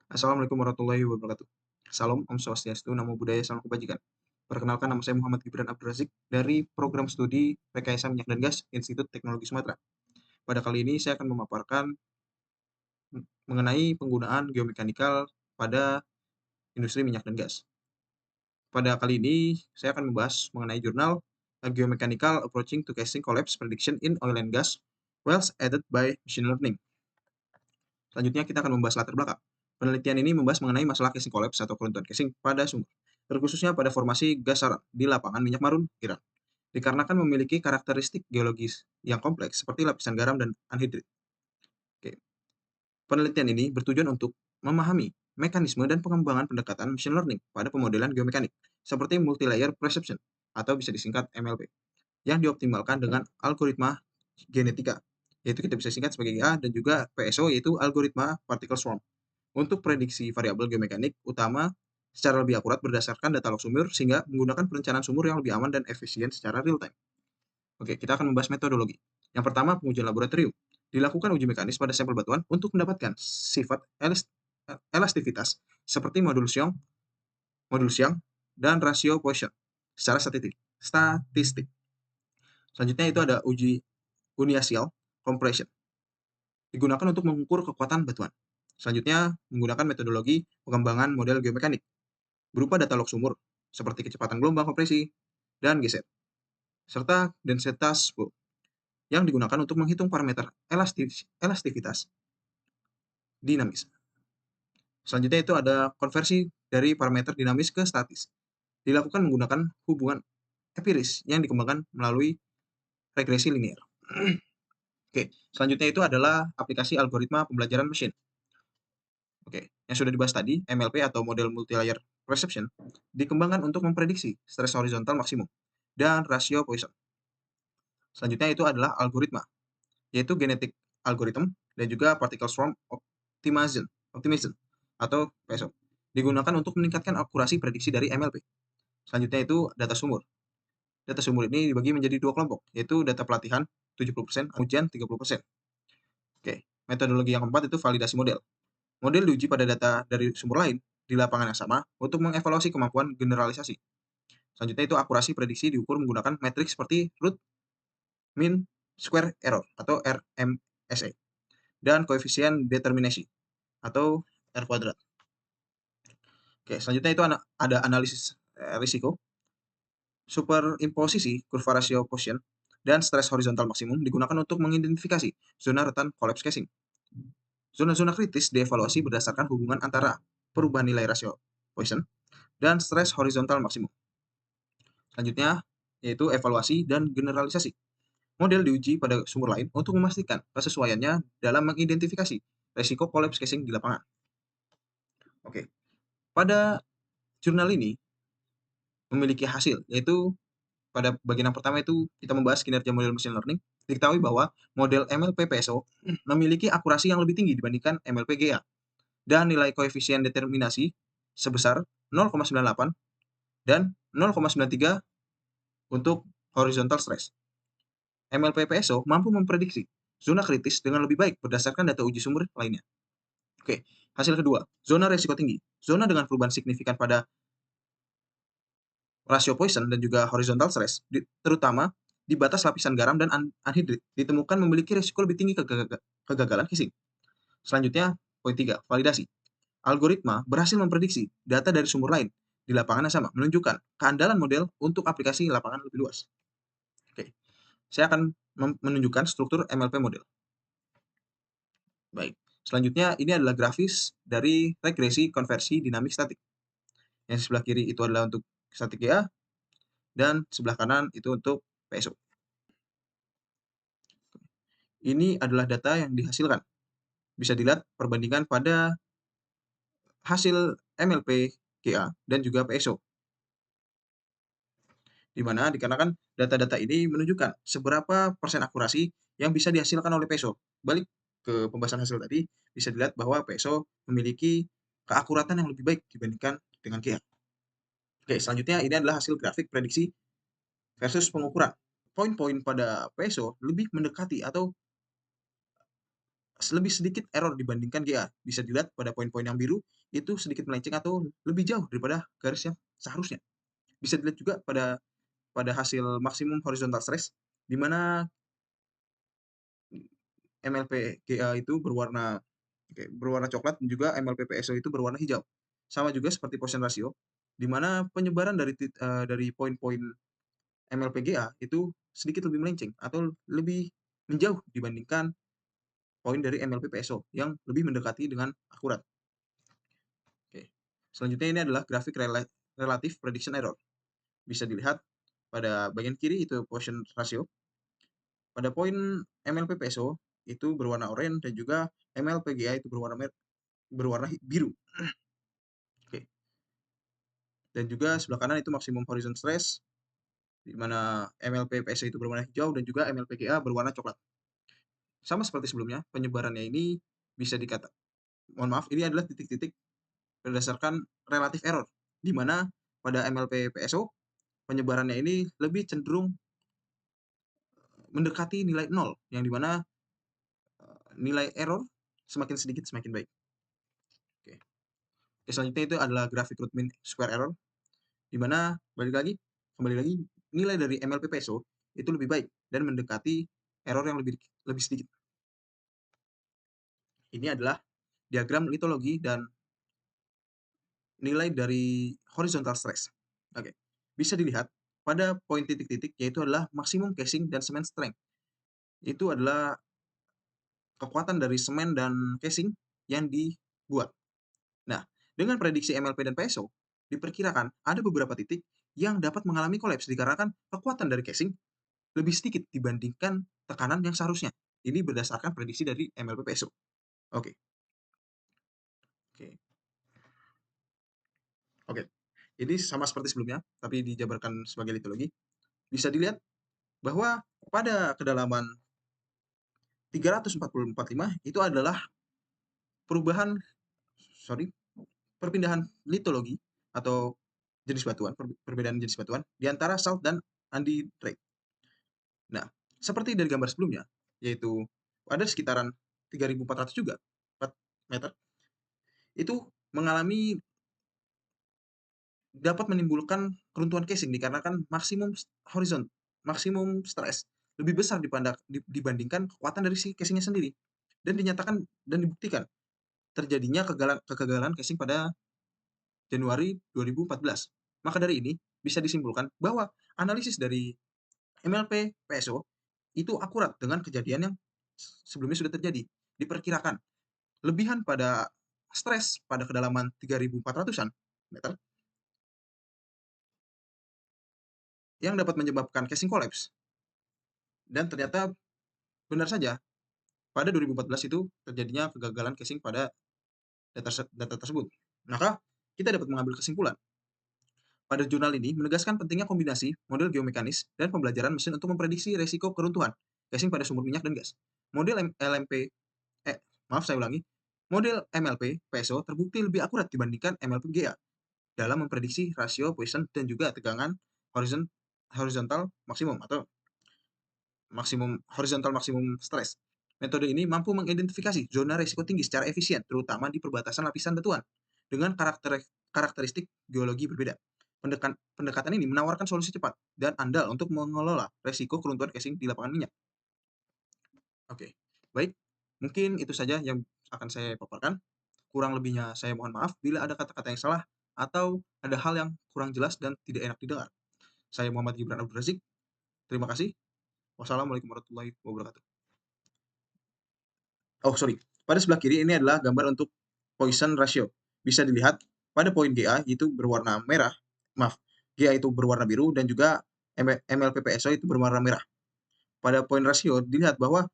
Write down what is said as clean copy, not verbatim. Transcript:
Assalamualaikum warahmatullahi wabarakatuh. Salam, Om Swastiastu, Namo Buddhaya, Salam Kebajikan. Perkenalkan, nama saya Muhammad Gibran Abdul Razik dari Program Studi Rekayasa Minyak dan Gas Institut Teknologi Sumatera. Pada kali ini saya akan memaparkan mengenai penggunaan geomekanikal pada industri minyak dan gas. Pada kali ini saya akan membahas mengenai jurnal Geomechanical Approaching to Casing Collapse Prediction in Oil and Gas Wells Aided by Machine Learning. Selanjutnya kita akan membahas latar belakang. Penelitian ini membahas mengenai masalah casing collapse atau keruntuhan casing pada sumur, terkhususnya pada formasi gas saran di lapangan minyak marun, Iran, dikarenakan memiliki karakteristik geologis yang kompleks seperti lapisan garam dan anhidrit. Oke. Penelitian ini bertujuan untuk memahami mekanisme dan pengembangan pendekatan machine learning pada pemodelan geomekanik, seperti multi-layer perception atau bisa disingkat MLP, yang dioptimalkan dengan algoritma genetika, yaitu kita bisa singkat sebagai GA, dan juga PSO, yaitu algoritma particle swarm, untuk prediksi variabel geomekanik utama secara lebih akurat berdasarkan data log sumur, sehingga menggunakan perencanaan sumur yang lebih aman dan efisien secara real time. Oke, kita akan membahas metodologi. Yang pertama, pengujian laboratorium. Dilakukan uji mekanis pada sampel batuan untuk mendapatkan sifat elastivitas seperti modul Young, dan rasio Poisson secara statistik. Selanjutnya itu ada uji uniaxial compression. Digunakan untuk mengukur kekuatan batuan. Selanjutnya, menggunakan metodologi pengembangan model geomekanik berupa data log sumur, seperti kecepatan gelombang kompresi dan geser, serta densitas yang digunakan untuk menghitung parameter elastivitas dinamis. Selanjutnya itu ada konversi dari parameter dinamis ke statis. Dilakukan menggunakan hubungan empiris yang dikembangkan melalui regresi linear. Oke, selanjutnya itu adalah aplikasi algoritma pembelajaran mesin. Oke, yang sudah dibahas tadi, MLP atau model multi-layer perception dikembangkan untuk memprediksi stres horizontal maksimum dan rasio Poisson. Selanjutnya itu adalah algoritma, yaitu genetic algorithm dan juga particle swarm optimization atau PSO. Digunakan untuk meningkatkan akurasi prediksi dari MLP. Selanjutnya itu data sumur. Data sumur ini dibagi menjadi dua kelompok, yaitu data pelatihan 70%, ujian 30%. Oke, metodologi yang keempat itu validasi model. Model diuji pada data dari sumber lain di lapangan yang sama untuk mengevaluasi kemampuan generalisasi. Selanjutnya itu akurasi prediksi diukur menggunakan metrik seperti root mean square error atau RMSE dan koefisien determinasi atau R kuadrat. Oke, selanjutnya itu ada analisis risiko, superimposisi kurva rasio Poisson, dan stres horizontal maksimum digunakan untuk mengidentifikasi zona rentan collapse casing. Zona-zona kritis dievaluasi berdasarkan hubungan antara perubahan nilai rasio Poisson dan stres horizontal maksimum. Selanjutnya, yaitu evaluasi dan generalisasi. Model diuji pada sumber lain untuk memastikan kesesuaiannya dalam mengidentifikasi resiko collapse casing di lapangan. Oke, pada jurnal ini memiliki hasil, yaitu pada bagian yang pertama itu kita membahas kinerja model machine learning. Diketahui bahwa model MLP PSO memiliki akurasi yang lebih tinggi dibandingkan MLP GA, dan nilai koefisien determinasi sebesar 0,98 dan 0,93 untuk horizontal stress. MLP PSO mampu memprediksi zona kritis dengan lebih baik berdasarkan data uji sumber lainnya. Oke, hasil kedua, zona resiko tinggi. Zona dengan perubahan signifikan pada rasio Poisson dan juga horizontal stress, terutama di batas lapisan garam dan anhidrit, ditemukan memiliki risiko lebih tinggi kegagalan casing. Selanjutnya, poin 3, validasi. Algoritma berhasil memprediksi data dari sumber lain di lapangan yang sama, menunjukkan keandalan model untuk aplikasi lapangan lebih luas. Oke, saya akan menunjukkan struktur MLP model. Baik, selanjutnya ini adalah grafis dari regresi konversi dinamik statik. Yang sebelah kiri itu adalah untuk statik GA, dan sebelah kanan itu untuk PSO. Ini adalah data yang dihasilkan. Bisa dilihat perbandingan pada hasil MLP GA dan juga PSO. Di mana dikarenakan data-data ini menunjukkan seberapa persen akurasi yang bisa dihasilkan oleh PSO. Balik ke pembahasan hasil tadi, bisa dilihat bahwa PSO memiliki keakuratan yang lebih baik dibandingkan dengan GA. Oke, selanjutnya ini adalah hasil grafik prediksi versus pengukuran. Poin-poin pada PSO lebih mendekati atau lebih sedikit error dibandingkan GA. Bisa dilihat pada poin-poin yang biru itu sedikit melenceng atau lebih jauh daripada garis yang seharusnya. Bisa dilihat juga pada hasil maksimum horizontal stress, di mana MLP GA itu berwarna coklat dan juga MLP PSO itu berwarna hijau. Sama juga seperti Poisson ratio, di mana penyebaran dari poin-poin MLP GA itu sedikit lebih melenceng atau lebih menjauh dibandingkan poin dari MLP PSO yang lebih mendekati dengan akurat. Oke. Selanjutnya ini adalah grafik relatif prediction error. Bisa dilihat pada bagian kiri itu Poisson ratio. Pada poin MLP PSO itu berwarna oranye dan juga MLPGA itu berwarna biru. Oke. Dan juga sebelah kanan itu maksimum horizon stress, di mana MLP PSO itu berwarna hijau dan juga MLPGA berwarna coklat. Sama seperti sebelumnya, penyebarannya ini bisa mohon maaf, ini adalah titik-titik berdasarkan relatif error, di mana pada MLP PSO penyebarannya ini lebih cenderung mendekati nilai 0, yang dimana nilai error semakin sedikit semakin baik. Oke. Selanjutnya itu adalah grafik root mean square error, di mana kembali lagi nilai dari MLP PSO itu lebih baik dan mendekati error yang lebih sedikit. Ini adalah diagram litologi dan nilai dari horizontal stress. Oke. Bisa dilihat pada poin titik-titik, yaitu adalah maksimum casing dan cement strength. Itu adalah kekuatan dari semen dan casing yang dibuat. Nah, dengan prediksi MLP dan PSO, diperkirakan ada beberapa titik yang dapat mengalami kolaps dikarenakan kekuatan dari casing lebih sedikit dibandingkan tekanan yang seharusnya. Ini berdasarkan prediksi dari MLP PSO. Oke. Oke. Oke. Ini sama seperti sebelumnya, tapi dijabarkan sebagai litologi. Bisa dilihat bahwa pada kedalaman 340,45 itu adalah perubahan perpindahan litologi atau jenis batuan, perbedaan jenis batuan di antara salt dan andesite. Nah, seperti dari gambar sebelumnya, yaitu ada sekitaran 3.400 juga 4 meter, itu mengalami dapat menimbulkan keruntuhan casing dikarenakan maksimum stres lebih besar dibandingkan kekuatan dari si casingnya sendiri. Dan dinyatakan dan dibuktikan terjadinya kegagalan casing pada Januari 2014. Maka dari ini bisa disimpulkan bahwa analisis dari MLP PSO itu akurat dengan kejadian yang sebelumnya sudah terjadi. Diperkirakan lebihan pada stres pada kedalaman 3.400-an meter yang dapat menyebabkan casing collapse. Dan ternyata benar saja, pada 2014 itu terjadinya kegagalan casing pada data tersebut. Maka kita dapat mengambil kesimpulan pada jurnal ini menegaskan pentingnya kombinasi model geomekanis dan pembelajaran mesin untuk memprediksi resiko keruntuhan casing pada sumur minyak dan gas. Model LMP, saya ulangi, model MLP PSO terbukti lebih akurat dibandingkan MLP GA dalam memprediksi rasio Poisson dan juga tegangan horizontal maksimum atau horizontal maksimum stress. Metode ini mampu mengidentifikasi zona risiko tinggi secara efisien, terutama di perbatasan lapisan batuan, dengan karakteristik geologi berbeda. Pendekatan ini menawarkan solusi cepat dan andal untuk mengelola resiko keruntuhan casing di lapangan minyak. Oke, baik. Mungkin itu saja yang akan saya paparkan. Kurang lebihnya saya mohon maaf bila ada kata-kata yang salah atau ada hal yang kurang jelas dan tidak enak didengar. Saya Muhammad Gibran Abdul Razik. Terima kasih. Wassalamualaikum warahmatullahi wabarakatuh. Oh, sorry. Pada sebelah kiri ini adalah gambar untuk Poisson ratio. Bisa dilihat pada poin GA itu berwarna merah. Maaf, GA itu berwarna biru dan juga MLPPSO itu berwarna merah. Pada poin rasio dilihat bahwa